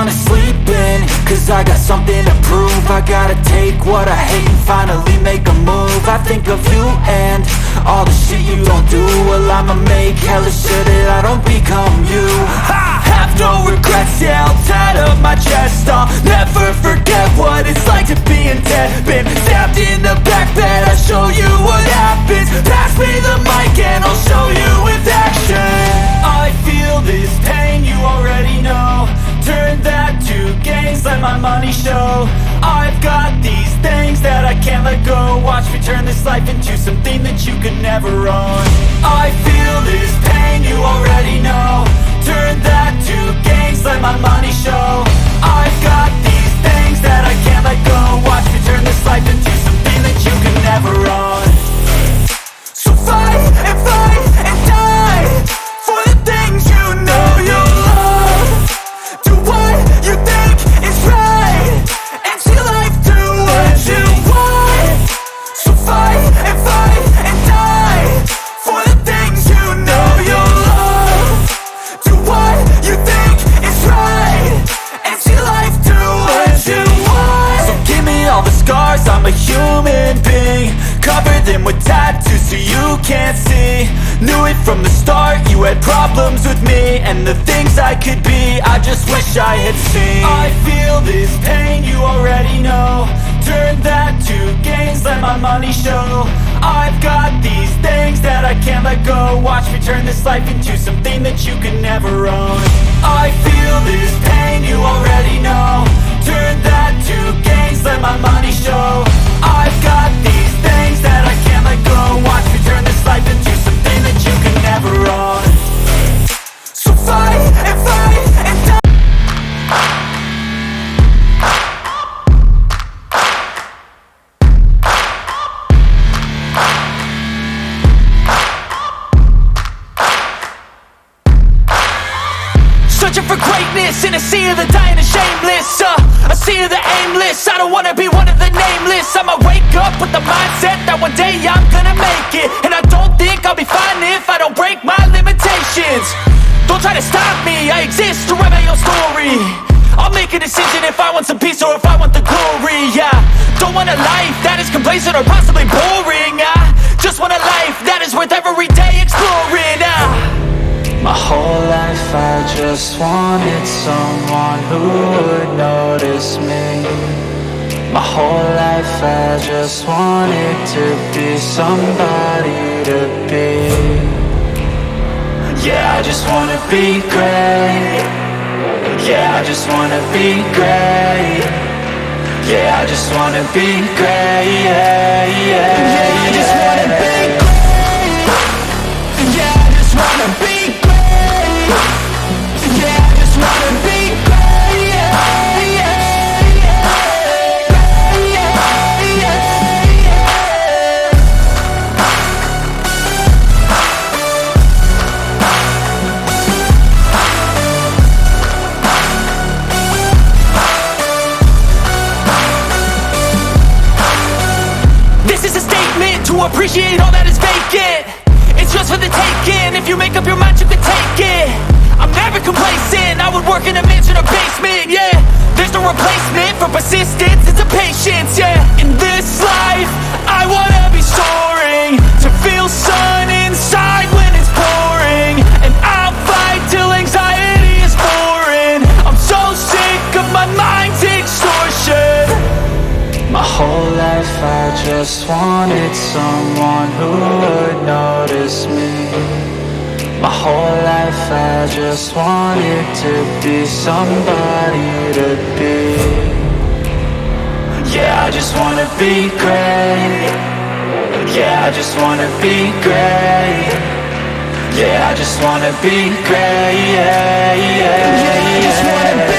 wanna sleep in, cause I got something to prove. I gotta take what I hate and finally make a move. I think of you and all the shit you don't do. Well, I'ma make hella sure that I don't become you. I have no regrets, yeah, I'll tie up my chest. I'll never forget what it's like to be in debt. Been stabbed in the back bed, I'll show you what happens. Pass me the mic and I'll show you with action. I feel this pain, you already know. Turn that to gains, let my money show. I've got these things that I can't let go. Watch me turn this life into something that you could never own. I feel this pain, you already know. Turn that to gains, let my money show. I've got these things that I can't let go. Watch me turn this life into something that you could never own. So fight and die for the things you know you love. Do what you think is right and see life do what you want. So fight and die for the things you know you love. Do what you think is right and see life do what you want. So give me all the scars, I'm a human being. Cover them with tattoos so you can't see. Knew it from the start, you had problems with me and the things I could be, I just wish I had seen. I feel this pain, you already know. Turn that to gains, let my money show. I've got these things that I can't let go. Watch me turn this life into something that you can never own. I feel this pain, you already know. Turn that to gains, let my money show. I've got these things that I can't let go. Watch me turn this life into something that you can never own. So fight and die. Searching for greatness in a sea of the dying and shameless, a sea of the aimless. I don't wanna be one of the nameless. I'ma wake up with the mindset that one day I'm gonna make it. And I don't think I'll be fine if I don't break my limitations. Don't try to stop me, I exist to write my own story. I'll make a decision if I want some peace or if I want the glory. Yeah, don't want a life that is complacent or possibly boring. I just want a life that is worth every day exploring. My whole life I just wanted someone who would notice me. My whole life I just wanted to be somebody to be. Yeah, I just wanna be great. Yeah, I just wanna be great. Yeah, I just wanna be great. Yeah, I just wanna be great. Yeah, I just wanna be great. Yeah, I just wanna be great. This is a statement to appreciate all that is vacant. It's just for the taking. If you make up your mind, you can take it. I'm never complacent, I would work in a mansion or basement, yeah. There's no replacement for persistence, it's a patience, yeah. In this life, I wanna be soaring, to feel sun inside when it's pouring. And I'll fight till anxiety is foreign. I'm so sick of my mind's extortion. My whole life I just wanted someone who would notice me. My whole life I just wanted to be somebody to be. Yeah, I just wanna be great. Yeah, I just wanna be great. Yeah, I just wanna be great. Yeah, I just wanna be